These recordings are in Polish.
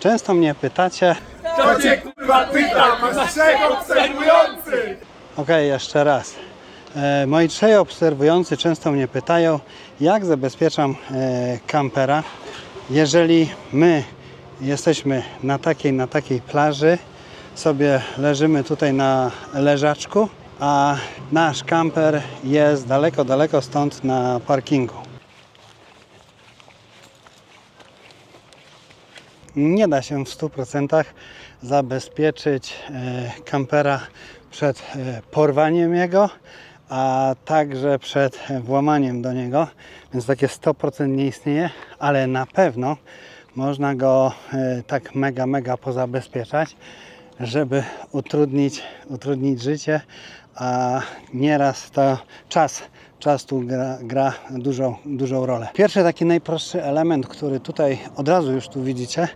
Często mnie pytacie... To cię kurwa pytam, masz 3 obserwujących! Okej, jeszcze raz. Moi 3 obserwujący często mnie pytają, jak zabezpieczam kampera, jeżeli my jesteśmy na takiej plaży, sobie leżymy tutaj na leżaczku, a nasz kamper jest daleko stąd na parkingu. Nie da się w 100% zabezpieczyć kampera przed porwaniem jego, a także przed włamaniem do niego, więc takie 100% nie istnieje, ale na pewno można go tak mega pozabezpieczać, żeby utrudnić życie, a nieraz to czas tu gra dużą rolę. Pierwszy taki najprostszy element, który tutaj od razu już tu widzicie,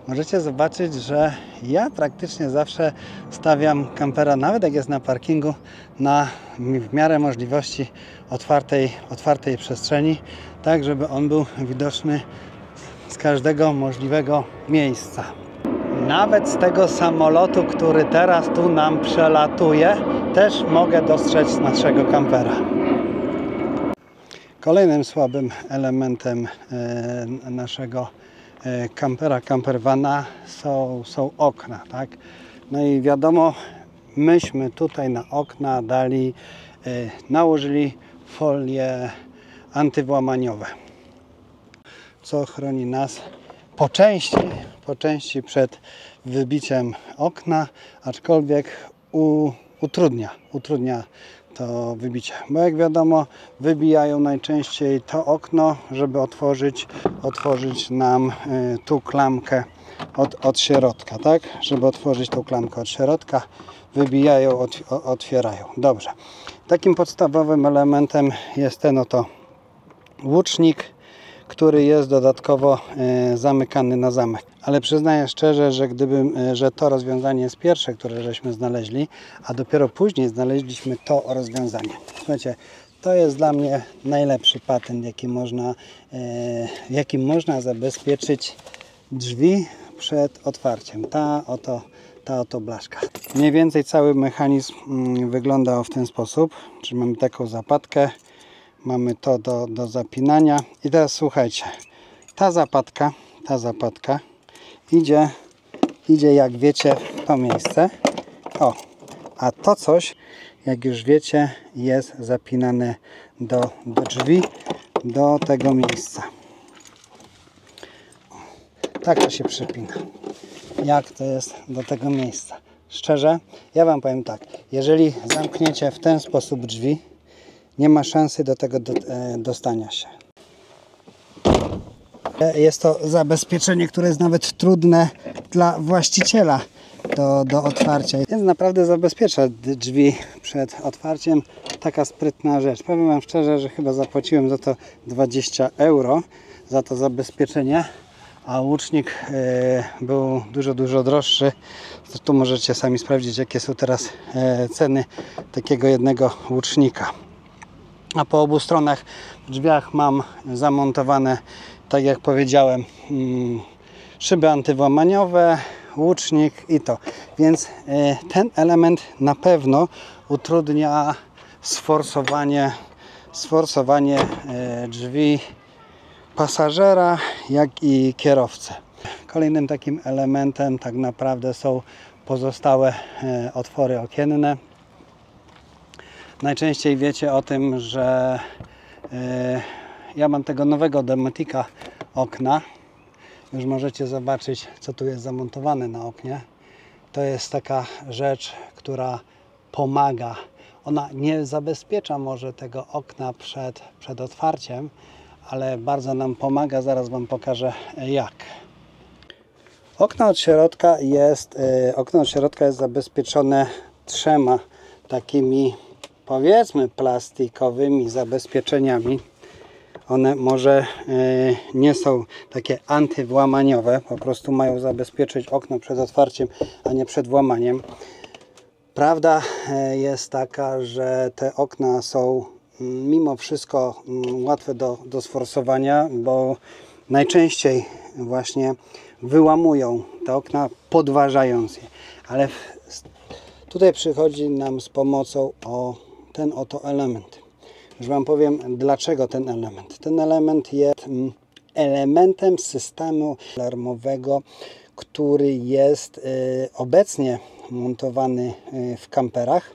możecie zobaczyć, że ja praktycznie zawsze stawiam kampera, nawet jak jest na parkingu, na w miarę możliwości otwartej przestrzeni, tak żeby on był widoczny z każdego możliwego miejsca. Nawet z tego samolotu, który teraz tu nam przelatuje, też mogę dostrzec naszego kampera. Kolejnym słabym elementem naszego kampera, campervana są okna, tak? No i wiadomo, myśmy tutaj na okna nałożyli folie antywłamaniowe, co chroni nas po części przed wybiciem okna, aczkolwiek utrudnia to wybicie, bo jak wiadomo, wybijają najczęściej to okno, żeby otworzyć nam tu klamkę od środka, tak? Żeby otworzyć tą klamkę od środka, wybijają, otwierają. Dobrze. Takim podstawowym elementem jest ten oto łucznik, który jest dodatkowo zamykany na zamek. Ale przyznaję szczerze, że to rozwiązanie jest pierwsze, które żeśmy znaleźli, a dopiero później znaleźliśmy to rozwiązanie. Słuchajcie, to jest dla mnie najlepszy patent, jakim można zabezpieczyć drzwi przed otwarciem. Ta oto blaszka. Mniej więcej cały mechanizm wygląda w ten sposób. Czyli mamy taką zapadkę. Mamy to do zapinania i teraz słuchajcie, ta zapadka idzie jak wiecie w to miejsce, a to coś, jak już wiecie, jest zapinane do drzwi, do tego miejsca. Tak to się przypina, jak to jest do tego miejsca. Szczerze, ja Wam powiem tak, jeżeli zamkniecie w ten sposób drzwi, nie ma szansy do tego dostania się. Jest to zabezpieczenie, które jest nawet trudne dla właściciela do otwarcia. Więc naprawdę zabezpiecza drzwi przed otwarciem. Taka sprytna rzecz. Powiem Wam szczerze, że chyba zapłaciłem za to 20 € za to zabezpieczenie, a łucznik był dużo droższy. Zresztą możecie sami sprawdzić, jakie są teraz ceny takiego jednego łucznika. A po obu stronach w drzwiach mam zamontowane, tak jak powiedziałem, szyby antywłamaniowe, łucznik i to. Więc ten element na pewno utrudnia sforsowanie drzwi pasażera, jak i kierowcy. Kolejnym takim elementem tak naprawdę są pozostałe otwory okienne. Najczęściej wiecie o tym, że ja mam tego nowego Dometica okna. Już możecie zobaczyć, co tu jest zamontowane na oknie. To jest taka rzecz, która pomaga. Ona nie zabezpiecza może tego okna przed otwarciem, ale bardzo nam pomaga. Zaraz Wam pokażę jak. Okno od środka jest zabezpieczone 3 takimi, powiedzmy, plastikowymi zabezpieczeniami. One może nie są takie antywłamaniowe, po prostu mają zabezpieczyć okno przed otwarciem, a nie przed włamaniem. Prawda jest taka, że te okna są mimo wszystko łatwe do sforsowania, bo najczęściej właśnie wyłamują te okna, podważając je. Ale tutaj przychodzi nam z pomocą ten oto element. Już Wam powiem, dlaczego ten element. Ten element jest elementem systemu alarmowego, który jest obecnie montowany w kamperach.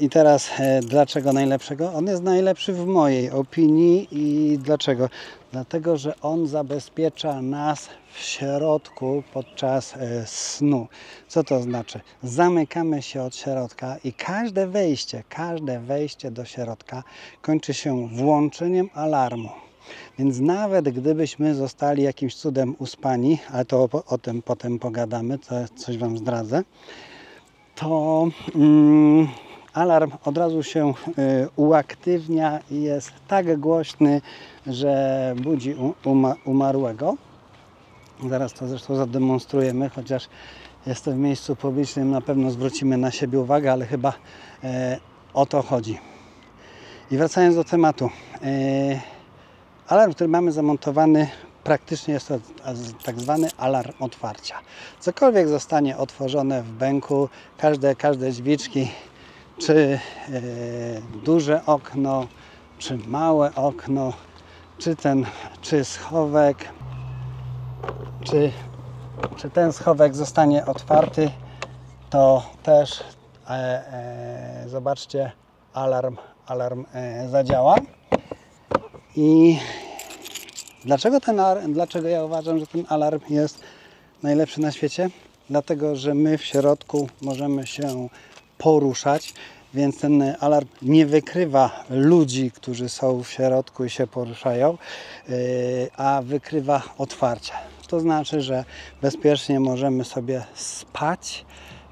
I teraz dlaczego najlepszego? On jest najlepszy w mojej opinii i dlaczego? Dlatego, że on zabezpiecza nas w środku podczas snu. Co to znaczy? Zamykamy się od środka i każde wejście do środka kończy się włączeniem alarmu. Więc nawet gdybyśmy zostali jakimś cudem uspani, ale to o tym potem pogadamy, to coś Wam zdradzę, to alarm od razu się uaktywnia i jest tak głośny, że budzi umarłego. Zaraz to zresztą zademonstrujemy, chociaż jest to w miejscu publicznym, na pewno zwrócimy na siebie uwagę, ale chyba o to chodzi. I wracając do tematu. Alarm, który mamy zamontowany, praktycznie jest to tak zwany alarm otwarcia. Cokolwiek zostanie otworzone w bęku, każde drzwiczki, czy duże okno, czy małe okno, czy schowek, czy ten schowek zostanie otwarty, to też zobaczcie, alarm zadziała. I dlaczego ja uważam, że ten alarm jest najlepszy na świecie? Dlatego, że my w środku możemy się poruszać, więc ten alarm nie wykrywa ludzi, którzy są w środku i się poruszają, a wykrywa otwarcie. To znaczy, że bezpiecznie możemy sobie spać,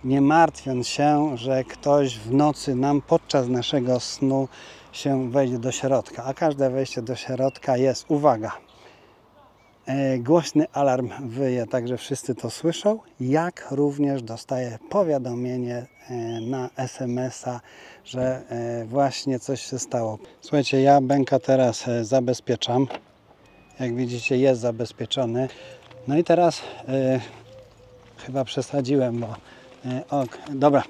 nie martwiąc się, że ktoś w nocy nam podczas naszego snu się wejdzie do środka, a każde wejście do środka jest, uwaga, głośny alarm wyje, także wszyscy to słyszą, jak również dostaje powiadomienie na SMS-a, że właśnie coś się stało. Słuchajcie, ja bęka teraz zabezpieczam, jak widzicie jest zabezpieczony. No i teraz chyba przesadziłem, bo dobra,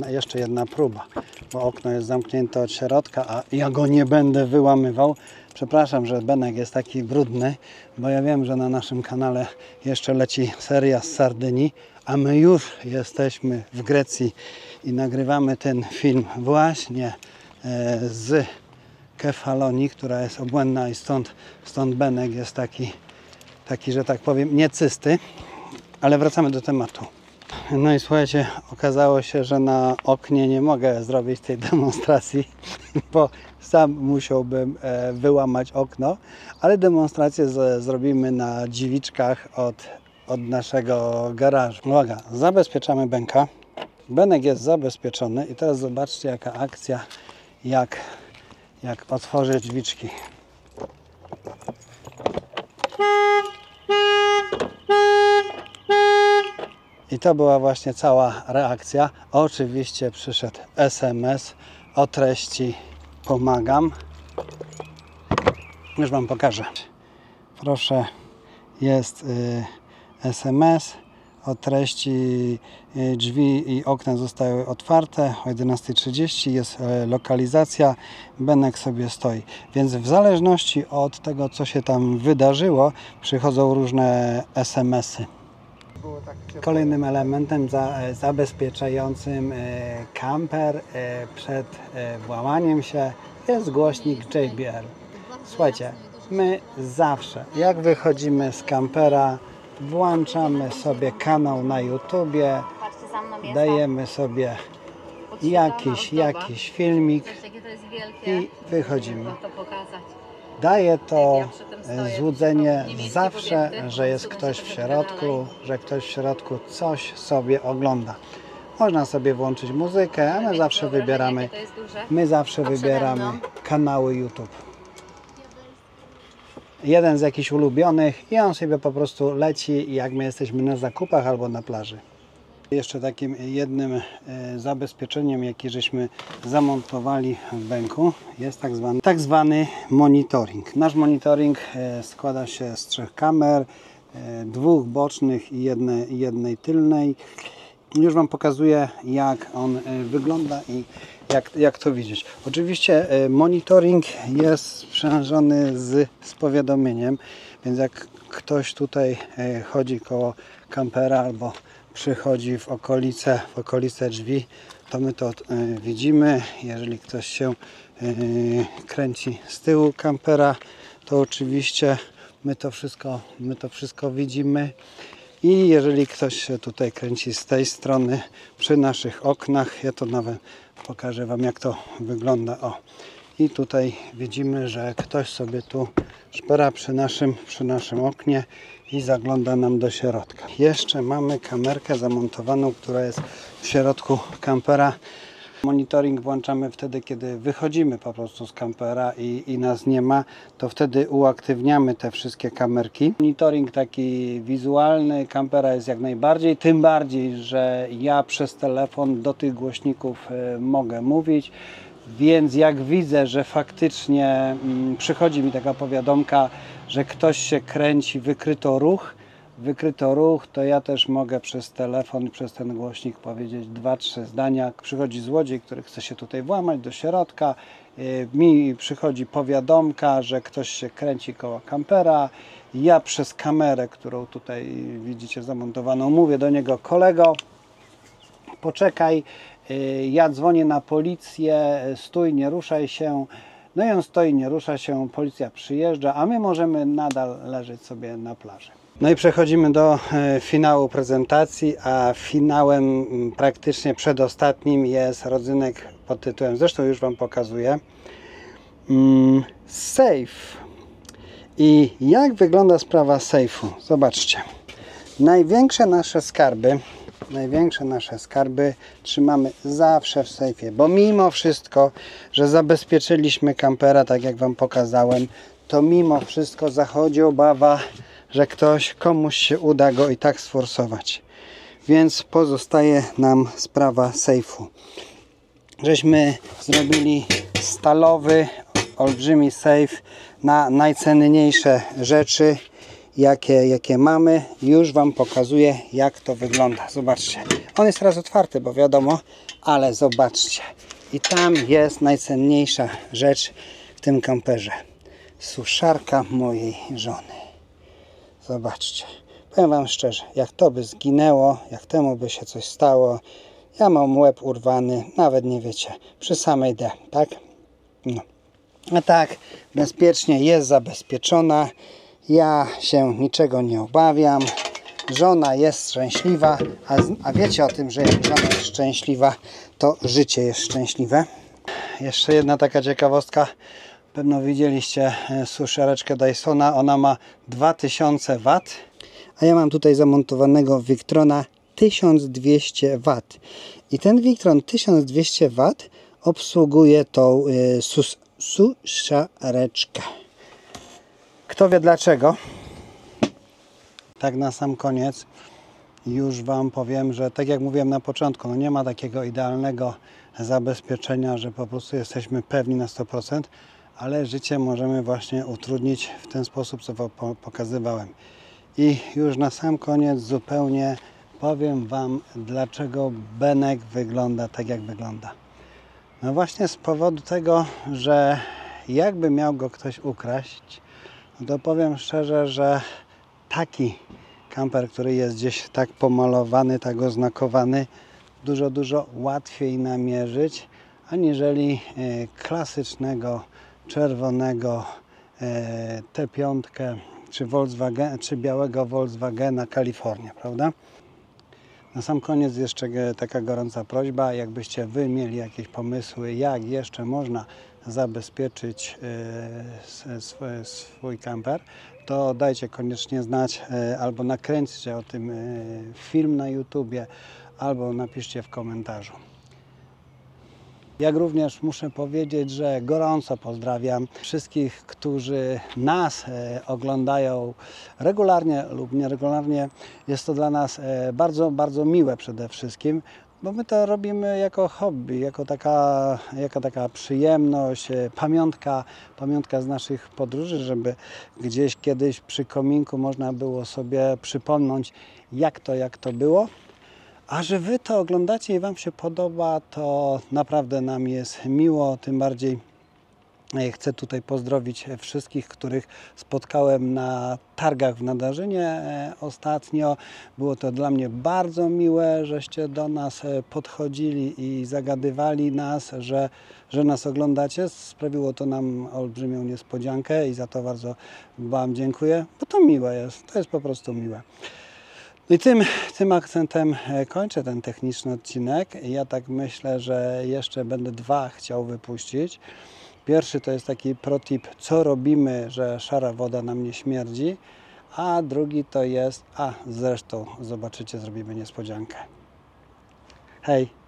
jeszcze jedna próba, bo okno jest zamknięte od środka, a ja go nie będę wyłamywał. Przepraszam, że benek jest taki brudny, bo ja wiem, że na naszym kanale jeszcze leci seria z Sardynii, a my już jesteśmy w Grecji i nagrywamy ten film właśnie z Kefalonii, która jest obłędna i stąd benek jest taki, że tak powiem, niecysty. Ale wracamy do tematu. No i słuchajcie, okazało się, że na oknie nie mogę zrobić tej demonstracji, bo sam musiałbym wyłamać okno, ale demonstrację zrobimy na drzwiczkach od naszego garażu. Uwaga, zabezpieczamy bęka. Benek jest zabezpieczony i teraz zobaczcie, jaka akcja, jak otworzyć drzwiczki. I to była właśnie cała reakcja. Oczywiście przyszedł SMS o treści pomagam. Już Wam pokażę. Proszę, jest SMS o treści drzwi i okna zostały otwarte o 11:30. Jest lokalizacja. Benek sobie stoi. Więc w zależności od tego, co się tam wydarzyło, przychodzą różne SMS-y. Kolejnym elementem zabezpieczającym kamper przed włamaniem się jest głośnik JBL. Słuchajcie, my zawsze, jak wychodzimy z kampera, włączamy sobie kanał na YouTubie, dajemy sobie jakiś filmik i wychodzimy. Daje to złudzenie zawsze, że jest ktoś w środku, że ktoś w środku coś sobie ogląda. Można sobie włączyć muzykę, a my zawsze wybieramy kanały YouTube. Jeden z jakichś ulubionych i on sobie po prostu leci, jak my jesteśmy na zakupach albo na plaży. Jeszcze takim jednym zabezpieczeniem, jakie żeśmy zamontowali w bęku, jest tak zwany monitoring. Nasz monitoring składa się z 3 kamer, 2 bocznych i jednej tylnej. Już Wam pokazuję, jak on wygląda i jak to widzieć. Oczywiście monitoring jest sprzężony z powiadomieniem, więc jak ktoś tutaj chodzi koło kampera albo przychodzi w okolice drzwi, to my to widzimy. Jeżeli ktoś się kręci z tyłu kampera, to oczywiście my to wszystko widzimy. I jeżeli ktoś się tutaj kręci z tej strony przy naszych oknach, ja to nawet pokażę Wam, jak to wygląda. O. I tutaj widzimy, że ktoś sobie tu szpera przy naszym oknie i zagląda nam do środka. Jeszcze mamy kamerkę zamontowaną, która jest w środku kampera. Monitoring włączamy wtedy, kiedy wychodzimy po prostu z kampera i nas nie ma, to wtedy uaktywniamy te wszystkie kamerki. Monitoring taki wizualny kampera jest jak najbardziej, tym bardziej, że ja przez telefon do tych głośników mogę mówić, więc jak widzę, że faktycznie przychodzi mi taka powiadomka, że ktoś się kręci, wykryto ruch, to ja też mogę przez telefon, przez ten głośnik powiedzieć 2-3 zdania. Przychodzi złodziej, który chce się tutaj włamać do środka, mi przychodzi powiadomka, że ktoś się kręci koło kampera. Ja przez kamerę, którą tutaj widzicie zamontowaną, mówię do niego: kolego, poczekaj, ja dzwonię na policję, stój, nie ruszaj się. No i on stoi, nie rusza się, policja przyjeżdża, a my możemy nadal leżeć sobie na plaży. No i przechodzimy do finału prezentacji, a finałem praktycznie przedostatnim jest rodzynek pod tytułem, zresztą już Wam pokazuję, safe. I jak wygląda sprawa safe'u? Zobaczcie. Największe nasze skarby trzymamy zawsze w sejfie, bo mimo wszystko, że zabezpieczyliśmy kampera, tak jak Wam pokazałem, to mimo wszystko zachodzi obawa, że komuś się uda go i tak sforsować. Więc pozostaje nam sprawa sejfu. Żeśmy zrobili stalowy, olbrzymi sejf na najcenniejsze rzeczy, jakie mamy. Już Wam pokazuję, jak to wygląda. Zobaczcie. On jest teraz otwarty, bo wiadomo, ale zobaczcie. I tam jest najcenniejsza rzecz w tym kamperze. Suszarka mojej żony. Zobaczcie. Powiem Wam szczerze, jak to by zginęło, jak temu by się coś stało, ja mam łeb urwany, nawet nie wiecie, przy samej D, tak? No. A tak, bezpiecznie jest zabezpieczona. Ja się niczego nie obawiam. Żona jest szczęśliwa, a wiecie o tym, że jak żona jest szczęśliwa, to życie jest szczęśliwe. Jeszcze jedna taka ciekawostka. Pewno widzieliście suszareczkę Dysona. Ona ma 2000 W, a ja mam tutaj zamontowanego Victrona 1200 W. I ten Victron 1200 W obsługuje tą suszareczkę. Kto wie dlaczego? Tak na sam koniec już Wam powiem, że tak jak mówiłem na początku, no nie ma takiego idealnego zabezpieczenia, że po prostu jesteśmy pewni na 100%, ale życie możemy właśnie utrudnić w ten sposób, co Wam pokazywałem. I już na sam koniec zupełnie powiem Wam, dlaczego Benek wygląda tak, jak wygląda. No właśnie z powodu tego, że jakby miał go ktoś ukraść, to powiem szczerze, że taki kamper, który jest gdzieś tak pomalowany, tak oznakowany, dużo łatwiej namierzyć, aniżeli klasycznego, czerwonego T5 czy Volkswagen, czy białego Volkswagena Kalifornia, prawda? Na sam koniec jeszcze taka gorąca prośba, jakbyście Wy mieli jakieś pomysły, jak jeszcze można zabezpieczyć swój kamper, to dajcie koniecznie znać, albo nakręćcie o tym film na YouTubie, albo napiszcie w komentarzu. Jak również muszę powiedzieć, że gorąco pozdrawiam wszystkich, którzy nas oglądają regularnie lub nieregularnie. Jest to dla nas bardzo, bardzo miłe przede wszystkim, bo my to robimy jako hobby, jako taka przyjemność, pamiątka z naszych podróży, żeby gdzieś kiedyś przy kominku można było sobie przypomnieć, jak to było. A że Wy to oglądacie i Wam się podoba, to naprawdę nam jest miło, tym bardziej chcę tutaj pozdrowić wszystkich, których spotkałem na targach w Nadarzynie ostatnio. Było to dla mnie bardzo miłe, żeście do nas podchodzili i zagadywali nas, że nas oglądacie. Sprawiło to nam olbrzymią niespodziankę i za to bardzo Wam dziękuję, bo to miłe jest, to jest po prostu miłe. No i tym akcentem kończę ten techniczny odcinek. Ja tak myślę, że jeszcze będę 2 chciał wypuścić. Pierwszy to jest taki protip, co robimy, że szara woda nam nie śmierdzi, a drugi to jest, zresztą zobaczycie, zrobimy niespodziankę. Hej!